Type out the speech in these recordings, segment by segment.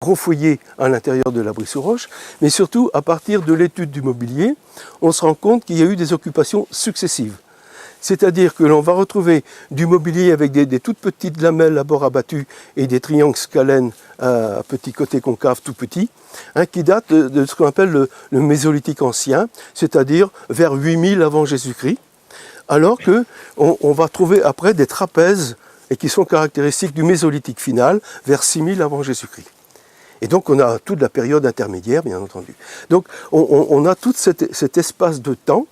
refouillé à l'intérieur de l'abri-sous-roche, mais surtout à partir de l'étude du mobilier, on se rend compte qu'il y a eu des occupations successives. C'est-à-dire que l'on va retrouver du mobilier avec des toutes petites lamelles à bord abattus et des triangles scalènes à petits côtés concaves tout petits, qui datent de ce qu'on appelle le Mésolithique ancien, c'est-à-dire vers 8000 avant Jésus-Christ, alors qu'on va trouver après des trapèzes et qui sont caractéristiques du Mésolithique final vers 6000 avant Jésus-Christ. Et donc on a toute la période intermédiaire, bien entendu. Donc on a tout cet espace de temps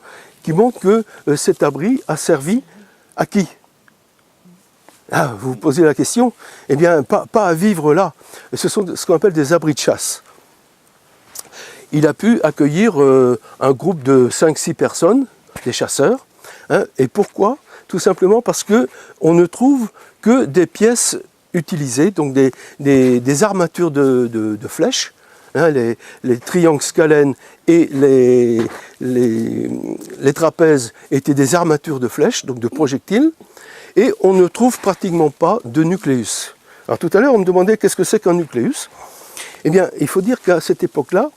qui montre que cet abri a servi à qui? Ah, vous vous posez la question? Eh bien, pas à vivre là. Ce sont ce qu'on appelle des abris de chasse. Il a pu accueillir un groupe de 5-6 personnes, des chasseurs. Et pourquoi? Tout simplement parce qu'on ne trouve que des pièces utilisées, donc des armatures de flèches, les triangles scalènes et les trapèzes étaient des armatures de flèches, donc de projectiles, et on ne trouve pratiquement pas de nucléus. Alors tout à l'heure on me demandait qu'est-ce que c'est qu'un nucléus. Eh bien il faut dire qu'à cette époque-là,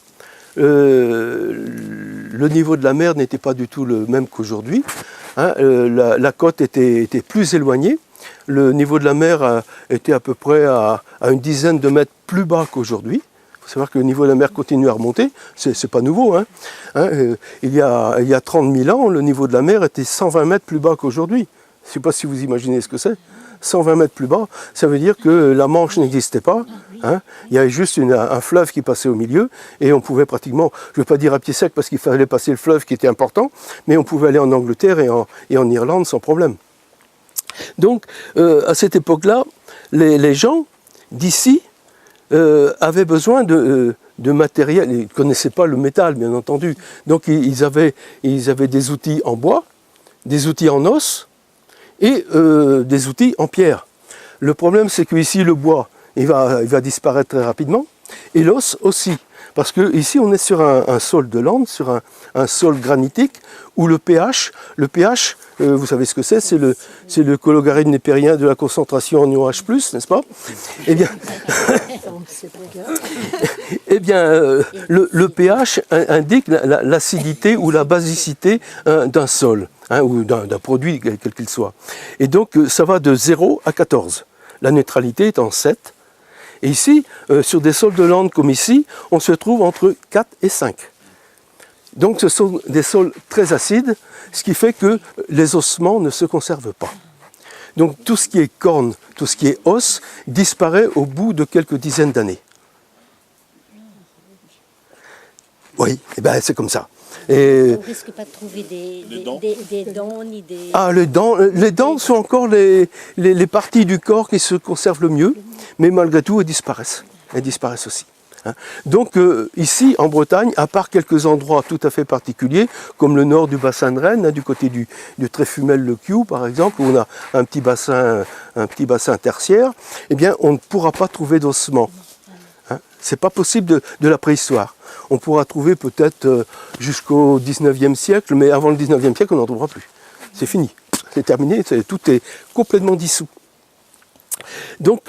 le niveau de la mer n'était pas du tout le même qu'aujourd'hui. La côte était plus éloignée. Le niveau de la mer était à peu près à une dizaine de mètres plus bas qu'aujourd'hui. Il faut savoir que le niveau de la mer continue à remonter, c'est pas nouveau. Il y a 30 000 ans, le niveau de la mer était 120 mètres plus bas qu'aujourd'hui. Je ne sais pas si vous imaginez ce que c'est. 120 mètres plus bas, ça veut dire que la Manche n'existait pas. Il y avait juste un fleuve qui passait au milieu et on pouvait pratiquement, je ne vais pas dire à pied sec parce qu'il fallait passer le fleuve qui était important, mais on pouvait aller en Angleterre et en Irlande sans problème. Donc à cette époque-là, les gens d'ici avaient besoin de matériel. Ils ne connaissaient pas le métal, bien entendu. Donc ils avaient des outils en bois, des outils en os et des outils en pierre. Le problème, c'est qu'ici, le bois, il va disparaître très rapidement, et l'os aussi. Parce qu'ici, on est sur un sol de lande, sur un sol granitique, où le pH, vous savez ce que c'est le cologarine népérien de la concentration en ion H+, n'est-ce pas? Eh bien, le pH indique l'acidité ou la basicité d'un sol, ou d'un produit, quel qu'il soit. Et donc, ça va de 0 à 14. La neutralité est en 7. Et ici, sur des sols de lande comme ici, on se trouve entre 4 et 5. Donc ce sont des sols très acides, ce qui fait que les ossements ne se conservent pas. Donc tout ce qui est corne, tout ce qui est os, disparaît au bout de quelques dizaines d'années. Oui, et ben c'est comme ça. Et on ne risque pas de trouver des dents ni des... Ah, les dents sont encore les parties du corps qui se conservent le mieux, mais malgré tout, elles disparaissent. Elles disparaissent aussi. Donc ici, en Bretagne, à part quelques endroits tout à fait particuliers, comme le nord du bassin de Rennes, du côté du Tréfumel-le-Quioux, par exemple, où on a un petit bassin tertiaire, eh bien, on ne pourra pas trouver d'ossements. C'est pas possible de la préhistoire. On pourra trouver peut-être jusqu'au 19e siècle, mais avant le 19e siècle, on n'en trouvera plus. C'est fini, c'est terminé, tout est complètement dissous. Donc,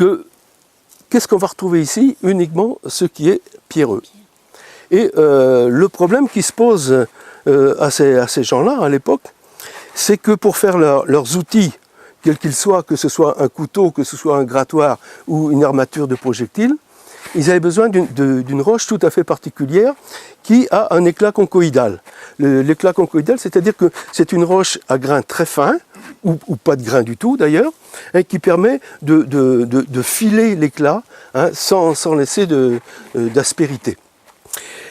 qu'est-ce qu'on va retrouver ici? Uniquement ce qui est pierreux. Et le problème qui se pose à ces gens-là, à l'époque, c'est que pour faire leurs outils, quels qu'ils soient, que ce soit un couteau, que ce soit un grattoir ou une armature de projectile, ils avaient besoin d'une roche tout à fait particulière qui a un éclat conchoïdal. L'éclat conchoïdal, c'est-à-dire que c'est une roche à grains très fins, ou pas de grains du tout d'ailleurs, qui permet de filer l'éclat sans laisser d'aspérité.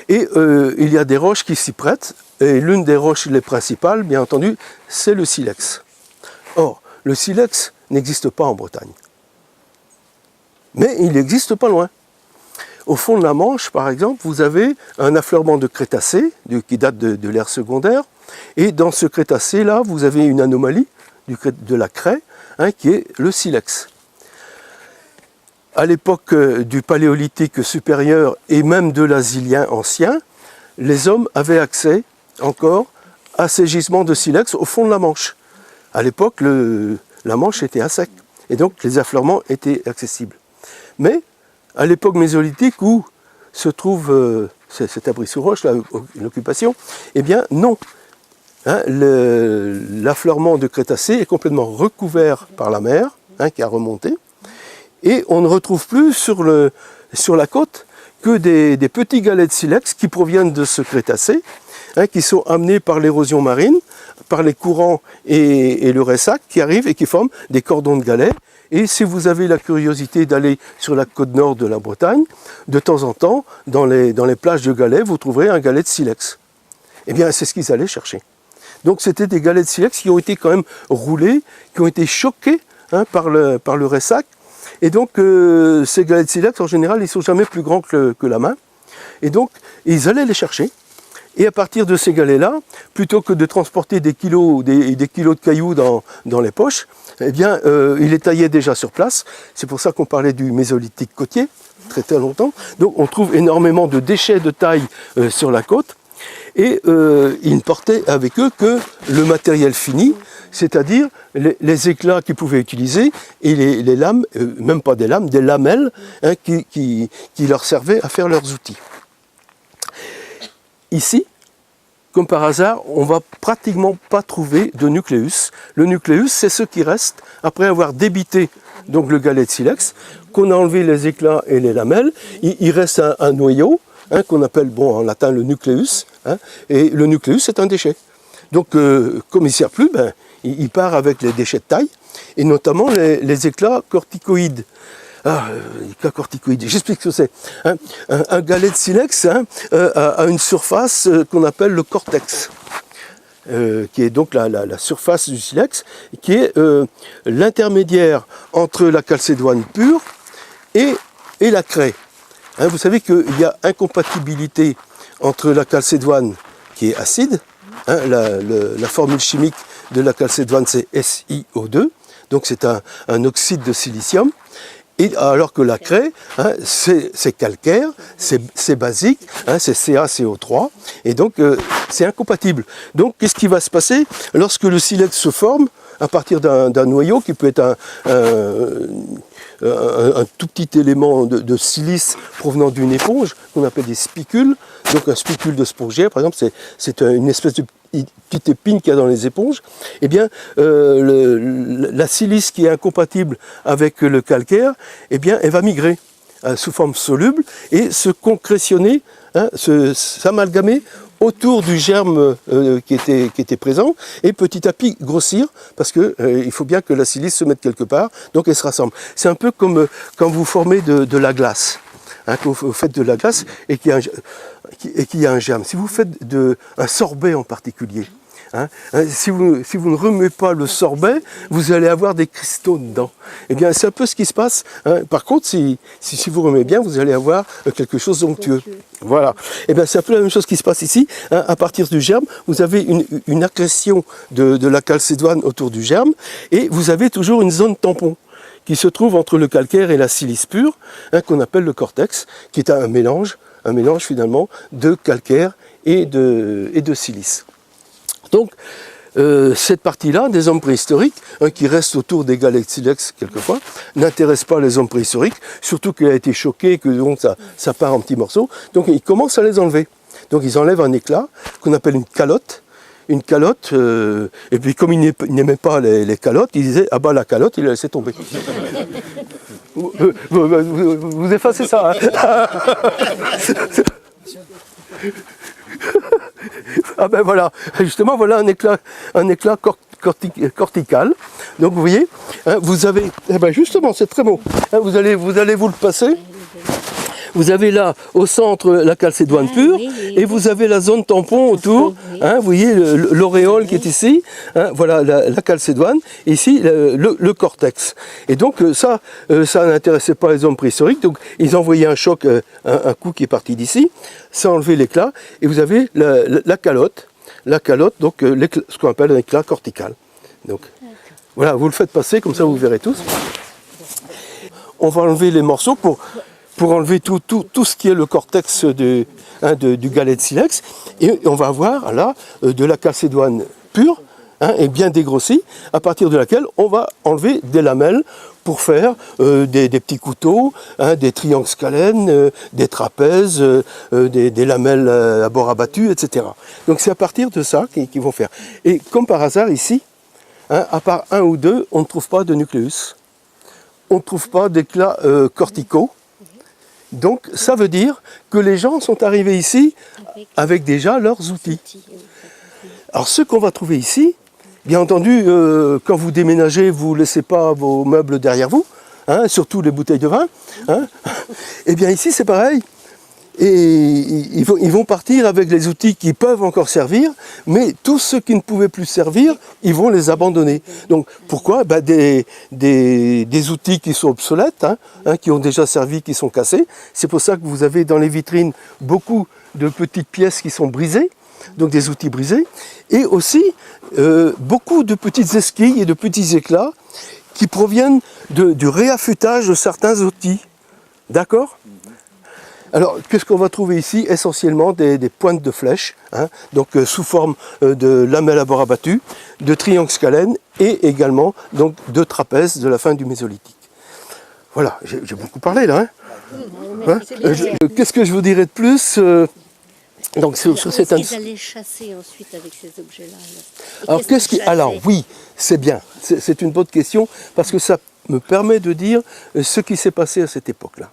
Et il y a des roches qui s'y prêtent, et l'une des roches les principales, bien entendu, c'est le silex. Or, le silex n'existe pas en Bretagne. Mais il existe pas loin. Au fond de la Manche, par exemple, vous avez un affleurement de Crétacé, qui date de l'ère secondaire, et dans ce Crétacé-là, vous avez une anomalie de la craie, qui est le silex. À l'époque du Paléolithique supérieur et même de l'Asilien ancien, les hommes avaient accès encore à ces gisements de silex au fond de la Manche. À l'époque, la Manche était à sec, et donc les affleurements étaient accessibles. Mais à l'époque mésolithique où se trouve cet abri sous roche, l'occupation, eh bien non. Hein, l'affleurement de Crétacé est complètement recouvert par la mer, hein, qui a remonté, et on ne retrouve plus sur la côte que des petits galets de silex qui proviennent de ce Crétacé, hein, qui sont amenés par l'érosion marine, par les courants et le ressac qui arrivent et qui forment des cordons de galets. Et si vous avez la curiosité d'aller sur la côte nord de la Bretagne, de temps en temps, dans les plages de galets, vous trouverez un galet de silex. Eh bien, c'est ce qu'ils allaient chercher. Donc, c'était des galets de silex qui ont été quand même roulés, qui ont été choqués, hein, par le ressac. Et donc, ces galets de silex, en général, ils ne sont jamais plus grands que la main. Et donc, ils allaient les chercher. Et à partir de ces galets-là, plutôt que de transporter des kilos de cailloux dans les poches, eh bien, il les taillait déjà sur place. C'est pour ça qu'on parlait du mésolithique côtier, très longtemps. Donc on trouve énormément de déchets de taille sur la côte. Et ils ne portaient avec eux que le matériel fini, c'est-à-dire les éclats qu'ils pouvaient utiliser et les lames, même pas des lames, des lamelles, hein, qui leur servaient à faire leurs outils. Ici, comme par hasard, on ne va pratiquement pas trouver de nucléus. Le nucléus, c'est ce qui reste après avoir débité donc, le galet de silex, qu'on a enlevé les éclats et les lamelles. Il reste un noyau, hein, qu'on appelle en latin le nucléus. Hein, et le nucléus, c'est un déchet. Donc, comme il ne sert plus, il part avec les déchets de taille, et notamment les éclats corticoïdes. Éclats corticoïdes, j'explique ce que c'est. Hein, un galet de silex, hein, a une surface qu'on appelle le cortex, qui est donc la surface du silex, qui est l'intermédiaire entre la calcédoine pure et la craie. Hein, vous savez qu'il y a incompatibilité entre la calcédoine qui est acide, hein, la formule chimique de la calcédoine c'est SiO2, donc c'est un oxyde de silicium. Et alors que la craie, hein, c'est calcaire, c'est basique, hein, c'est CaCO3, et donc c'est incompatible. Donc qu'est-ce qui va se passer lorsque le silex se forme à partir d'un noyau qui peut être un tout petit élément de silice provenant d'une éponge qu'on appelle des spicules. Donc un spicule de Spourgère, par exemple, c'est une espèce de petite épine qu'il y a dans les éponges. Eh bien, la silice qui est incompatible avec le calcaire, eh bien, elle va migrer sous forme soluble et se concrétionner, hein, s'amalgamer autour du germe qui était présent et petit à petit grossir parce que il faut bien que la silice se mette quelque part, donc elle se rassemble. C'est un peu comme quand vous formez de la glace. Hein, quand vous faites de la glace et qu'il y a un germe. Si vous faites un sorbet en particulier, hein, si vous ne remuez pas le sorbet, vous allez avoir des cristaux dedans. Eh bien, c'est un peu ce qui se passe. Hein. Par contre, si vous remuez bien, vous allez avoir quelque chose d'onctueux. Voilà. Eh bien, c'est un peu la même chose qui se passe ici. Hein. À partir du germe, vous avez une accrétion de la calcédoine autour du germe et vous avez toujours une zone tampon qui se trouve entre le calcaire et la silice pure, hein, qu'on appelle le cortex, qui est un mélange finalement de calcaire et de silice. Donc, cette partie-là, des hommes préhistoriques, hein, qui restent autour des galets de silex quelquefois, n'intéresse pas les hommes préhistoriques, surtout qu'il a été choqué, que donc ça part en petits morceaux. Donc, ils commencent à les enlever. Donc, ils enlèvent un éclat qu'on appelle une calotte. Une calotte, et puis comme il n'aimait pas les calottes, il disait « Ah bah la calotte, il a laissé tomber ». Vous effacez ça, hein. Ah ben voilà, justement voilà un éclat cortical. Donc vous voyez, hein, vous avez, eh ben justement c'est très beau, hein, vous allez vous le passer. Vous avez là au centre la calcédoine pure, oui. Et vous avez la zone tampon autour, oui. Hein, vous voyez l'auréole, oui. Qui est ici, hein, voilà la calcédoine, et ici le cortex. Et donc ça n'intéressait pas les hommes préhistoriques, donc ils envoyaient un choc, un coup qui est parti d'ici, ça a enlevé l'éclat, et vous avez la calotte, donc ce qu'on appelle un éclat cortical. Donc voilà, vous le faites passer, comme ça vous verrez tous. On va enlever les morceaux pour enlever tout ce qui est le cortex du galet de silex, et on va avoir là de la calcédoine pure, hein, et bien dégrossie, à partir de laquelle on va enlever des lamelles pour faire des petits couteaux, hein, des triangles scalènes, des trapèzes, des lamelles à bord abattu, etc. Donc c'est à partir de ça qu'ils vont faire. Et comme par hasard ici, hein, à part un ou deux, on ne trouve pas de nucléus. On ne trouve pas d'éclats corticaux. Donc ça veut dire que les gens sont arrivés ici avec déjà leurs outils. Alors ce qu'on va trouver ici, bien entendu, quand vous déménagez, vous ne laissez pas vos meubles derrière vous, hein, surtout les bouteilles de vin. Hein. Et bien ici c'est pareil. Et ils vont partir avec les outils qui peuvent encore servir, mais tous ceux qui ne pouvaient plus servir, ils vont les abandonner. Donc pourquoi? Des outils qui sont obsolètes, hein, qui ont déjà servi, qui sont cassés. C'est pour ça que vous avez dans les vitrines beaucoup de petites pièces qui sont brisées, donc des outils brisés, et aussi beaucoup de petites esquilles et de petits éclats qui proviennent du réaffûtage de certains outils. D'accord ? Alors, qu'est-ce qu'on va trouver ici? Essentiellement des pointes de flèches, hein, donc sous forme de lamelles à bord abattu, de triangles scalènes et également donc, de trapèzes de la fin du Mésolithique. Voilà, j'ai beaucoup parlé là. Hein. Qu'est-ce que je vous dirais de plus donc, c'est qu'ils allaient chasser ensuite avec ces objets-là. Alors oui, c'est bien, c'est une bonne question parce que ça me permet de dire ce qui s'est passé à cette époque-là.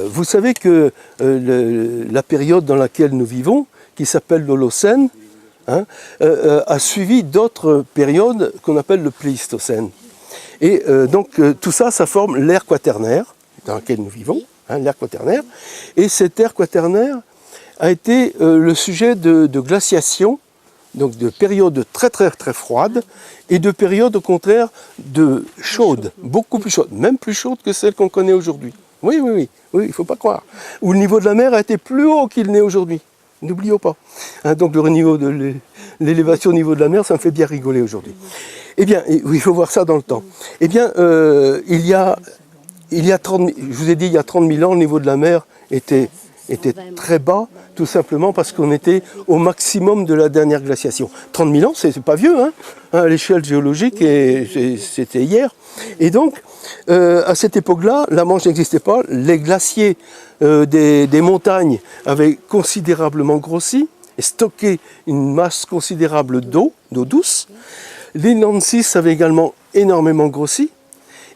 Vous savez que la période dans laquelle nous vivons, qui s'appelle l'Holocène, hein, a suivi d'autres périodes qu'on appelle le Pléistocène. Et donc tout ça, ça forme l'ère quaternaire dans laquelle nous vivons, hein, l'ère quaternaire. Et cette ère quaternaire a été le sujet de glaciation, donc de périodes très très très froides et de périodes au contraire de chaudes, beaucoup plus chaudes, même plus chaudes que celles qu'on connaît aujourd'hui. Oui, il ne faut pas croire. Où le niveau de la mer a été plus haut qu'il n'est aujourd'hui. N'oublions pas. Hein, donc le niveau de l'élévation au niveau de la mer, ça me fait bien rigoler aujourd'hui. Eh bien, il faut voir ça dans le temps. Eh bien, il y a 30, je vous ai dit, il y a 30 000 ans, le niveau de la mer était très bas, tout simplement parce qu'on était au maximum de la dernière glaciation. 30 000 ans, c'est pas vieux, hein, à l'échelle géologique, et c'était hier. Et donc, à cette époque-là, la Manche n'existait pas, les glaciers des montagnes avaient considérablement grossi et stocké une masse considérable d'eau douce. L'Inlandsís avait également énormément grossi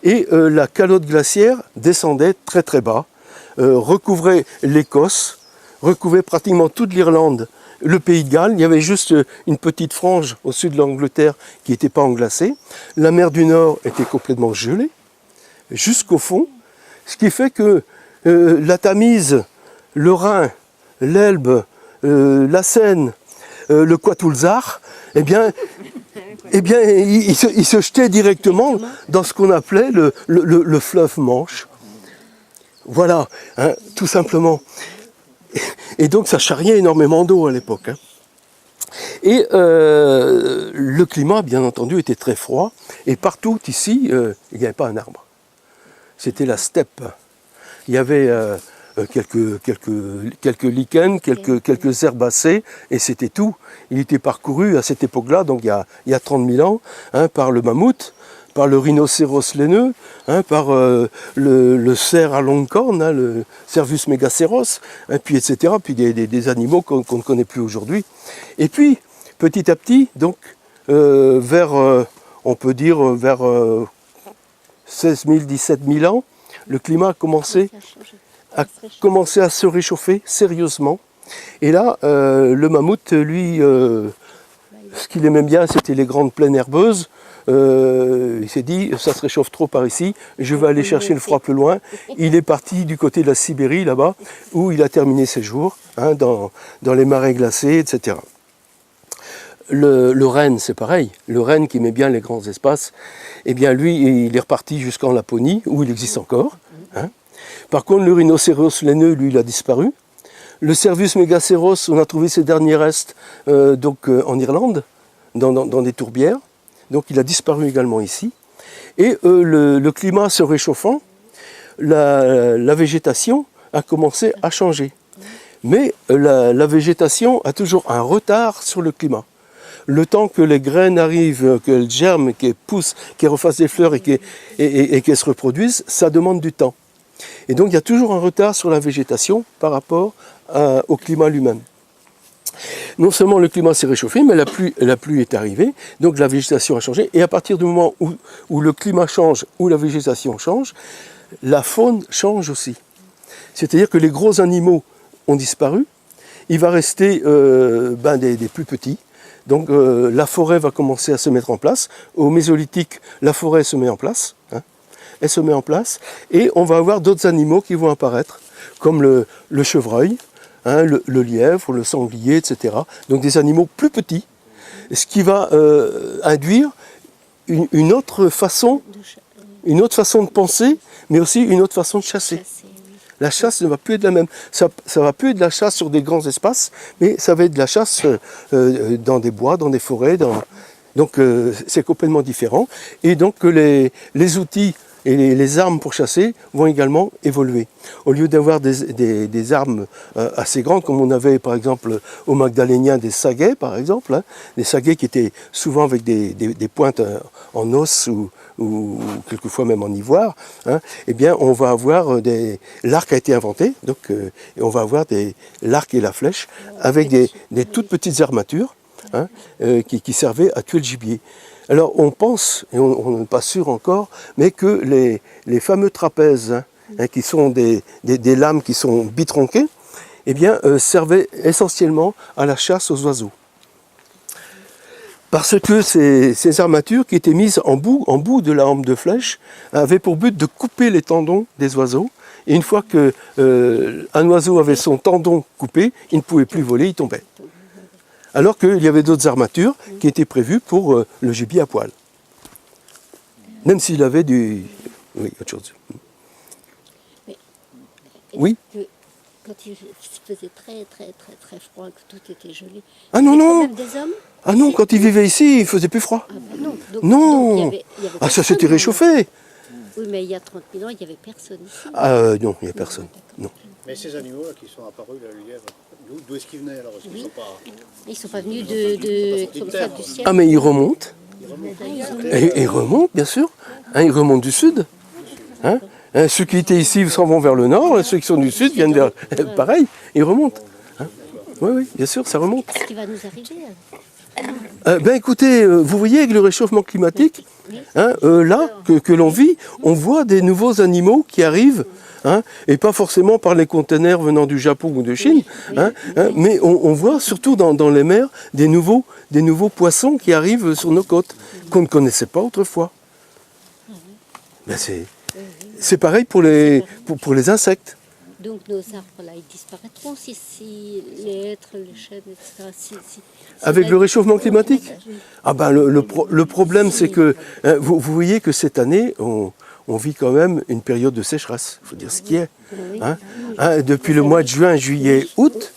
et la calotte glaciaire descendait très très bas, recouvrait l'Écosse, recouvrait pratiquement toute l'Irlande, le Pays de Galles. Il y avait juste une petite frange au sud de l'Angleterre qui n'était pas englacée. La mer du Nord était complètement gelée, jusqu'au fond, ce qui fait que la Tamise, le Rhin, l'Elbe, la Seine, le Quatulzar, eh bien, il se jetait directement dans ce qu'on appelait le fleuve Manche. Voilà, hein, tout simplement. Et donc ça charriait énormément d'eau à l'époque. Hein. Et le climat, bien entendu, était très froid. Et partout ici, il n'y avait pas un arbre. C'était la steppe. Il y avait quelques lichens, quelques herbacées, et c'était tout. Il était parcouru à cette époque-là, donc il y a 30 000 ans, hein, par le mammouth, par le rhinocéros laineux, hein, par le cerf à longue corne, hein, le Cervus megacéros, hein, puis etc. Puis des animaux qu'on ne connaît plus aujourd'hui. Et puis, petit à petit, donc, on peut dire vers 16 000, 17 000 ans, le climat a commencé à se réchauffer sérieusement. Et là, le mammouth, lui, ce qu'il aimait bien, c'était les grandes plaines herbeuses. Il s'est dit, ça se réchauffe trop par ici, je vais aller chercher le froid plus loin. Il est parti du côté de la Sibérie, là-bas, où il a terminé ses jours, hein, dans les marais glacés, etc. Le renne, c'est pareil. Le renne qui aimait bien les grands espaces, eh bien lui, il est reparti jusqu'en Laponie, où il existe encore. Hein. Par contre, le rhinocéros laineux, lui, il a disparu. Le Cervus megacéros, on a trouvé ses derniers restes en Irlande, dans des tourbières. Donc il a disparu également ici. Et le climat se réchauffant, la végétation a commencé à changer. Mais la végétation a toujours un retard sur le climat. le temps que les graines arrivent, qu'elles germent, qu'elles poussent, qu'elles refassent des fleurs et qu'elles se reproduisent, ça demande du temps. Et donc il y a toujours un retard sur la végétation par rapport au climat lui-même. Non seulement le climat s'est réchauffé, mais la pluie est arrivée, donc la végétation a changé. Et à partir du moment où le climat change, où la végétation change, la faune change aussi. C'est-à-dire que les gros animaux ont disparu, il va rester des plus petits. Donc la forêt va commencer à se mettre en place. Au Mésolithique, la forêt se met en place. Elle se met en place. Et on va avoir d'autres animaux qui vont apparaître, comme le chevreuil, le lièvre, le sanglier, etc. Donc des animaux plus petits, ce qui va induire une autre façon de penser, mais aussi une autre façon de chasser. La chasse ne va plus être la même. Ça va plus être de la chasse sur des grands espaces, mais ça va être de la chasse dans des bois, dans des forêts. Donc c'est complètement différent. Et donc les outils et les armes pour chasser vont également évoluer. Au lieu d'avoir des armes assez grandes, comme on avait par exemple au Magdalénien des saguets, par exemple, des saguets qui étaient souvent avec des pointes en os ou quelquefois même en ivoire, eh bien on va avoir l'arc a été inventé, donc on va avoir l'arc et la flèche avec des toutes petites armatures qui servaient à tuer le gibier. Alors on pense, et on n'est pas sûr encore, mais que les fameux trapèzes, qui sont des lames qui sont bitronquées, eh bien, servaient essentiellement à la chasse aux oiseaux. Parce que ces armatures qui étaient mises en bout de la hampe de flèche avaient pour but de couper les tendons des oiseaux. Et une fois qu'un oiseau avait son tendon coupé, il ne pouvait plus voler, il tombait. Alors qu'il y avait d'autres armatures qui étaient prévues pour le gibier à poil. Même s'il avait du... Oui, autre chose. Oui. Quand il faisait très froid, que tout était gelé, ah non, non. même des hommes. Ah non, quand il vivait ici, il faisait plus froid. Ah ben non. Non. Donc, il y avait ça s'était réchauffé. Oui, mais il y a 30 000 ans, il n'y avait personne ici. Non, il n'y a personne. Non. Mais ces animaux-là qui sont apparus, là, le lièvre, d'où est-ce qu'ils venaient alors? Ils ne sont pas venus comme ça, du ciel. Ah mais ils remontent. Ils remontent, bien sûr. Ils remontent du sud. Ceux qui étaient ici s'en vont vers le nord, ceux qui sont du sud viennent vers... Pareil, ils remontent. Oui, bien sûr, ça remonte. Qu'est-ce qui va nous arriver? Ben écoutez, vous voyez avec le réchauffement climatique, là que l'on vit, on voit des nouveaux animaux qui arrivent, et pas forcément par les containers venant du Japon ou de Chine, mais on voit surtout dans les mers des nouveaux poissons qui arrivent sur nos côtes, qu'on ne connaissait pas autrefois. Ben c'est pareil pour les insectes. Donc nos arbres là, ils disparaîtront si les hêtres, les chênes, etc. Avec le réchauffement climatique? Ah ben le problème c'est que vous voyez que cette année on vit quand même une période de sécheresse, il faut dire ce qui est. Depuis le mois de juin, juillet, août,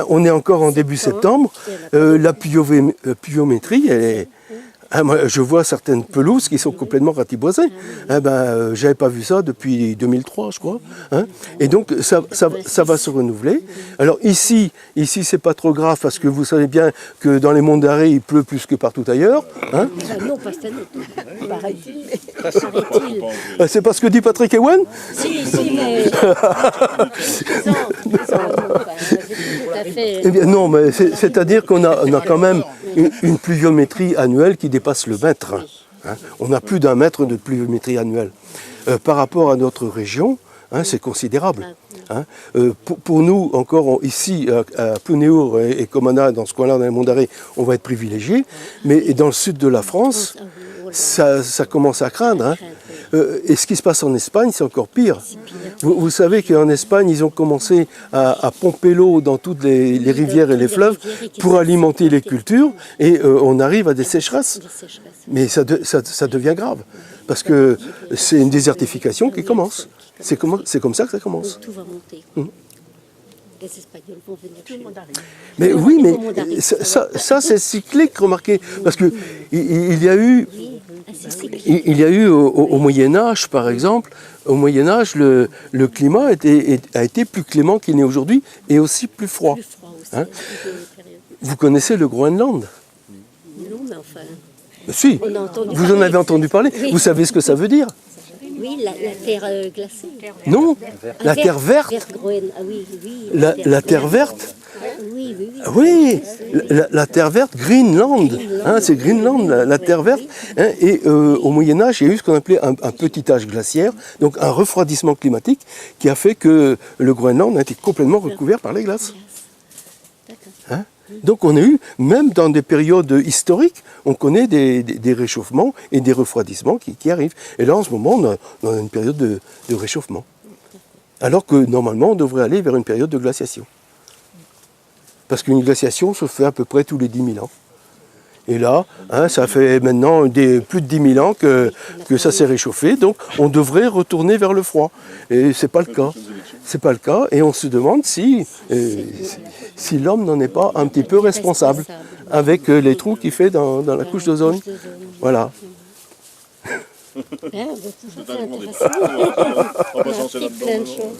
on est encore en début septembre, la pluviométrie, elle est... moi, je vois certaines pelouses qui sont complètement ratiboisées. J'avais pas vu ça depuis 2003, je crois. Et donc, ça va se renouveler. Alors ici, c'est pas trop grave parce que vous savez bien que dans les monts d'Arrée, il pleut plus que partout ailleurs. Non, pas cette année. Paraît-il. C'est pas ce que dit Patrick Ewen? Si, mais... Eh bien, non, mais c'est-à-dire qu'on a quand même une pluviométrie annuelle qui dépasse le mètre. On a plus d'1 mètre de pluviométrie annuelle. Par rapport à notre région, c'est considérable. Pour nous, encore ici, à Plounéour et Comana, dans ce coin-là, dans les monts d'Arrée, on va être privilégiés. Mais dans le sud de la France, ça commence à craindre. Et ce qui se passe en Espagne, c'est encore pire. Vous savez qu'en Espagne, ils ont commencé à pomper l'eau dans toutes les rivières et les fleuves pour alimenter les cultures, et on arrive à des sécheresses. Mais ça devient grave, parce que c'est une désertification qui commence. C'est comme ça que ça commence. Tout va monter. Les Espagnols vont venir chez nous. Mais oui, mais ça c'est cyclique, remarquez, parce que il y a eu au Moyen-Âge, par exemple, au Moyen-Âge, le climat a été plus clément qu'il n'est aujourd'hui, et aussi plus froid. Vous connaissez le Groenland? Si, On a entendu vous en parler. avez entendu parler. Oui. Vous savez ce que ça veut dire? Oui, la terre glacée. Non, la Ah, terre verte. Vert Groen. Ah oui, oui. La terre verte. Oui, oui, oui. Oui, la terre verte, Greenland, hein, c'est Greenland, la terre verte. Hein, et au Moyen-Âge, il y a eu ce qu'on appelait un petit âge glaciaire, donc un refroidissement climatique qui a fait que le Groenland a été complètement recouvert par les glaces. Hein. Donc on a eu, même dans des périodes historiques, on connaît des réchauffements et des refroidissements qui arrivent. Et là, en ce moment, on a une période de réchauffement. Alors que normalement, on devrait aller vers une période de glaciation. Parce qu'une glaciation se fait à peu près tous les 10 000 ans. Et là, hein, ça fait maintenant plus de 10 000 ans que ça s'est réchauffé, donc on devrait retourner vers le froid. Et c'est pas le cas. C'est pas le cas, et on se demande si l'homme n'en est pas un petit peu responsable avec les trous qu'il fait dans la couche d'ozone. Voilà. Ah, bah, tout ça, c'est intéressant. On a appris plein de choses.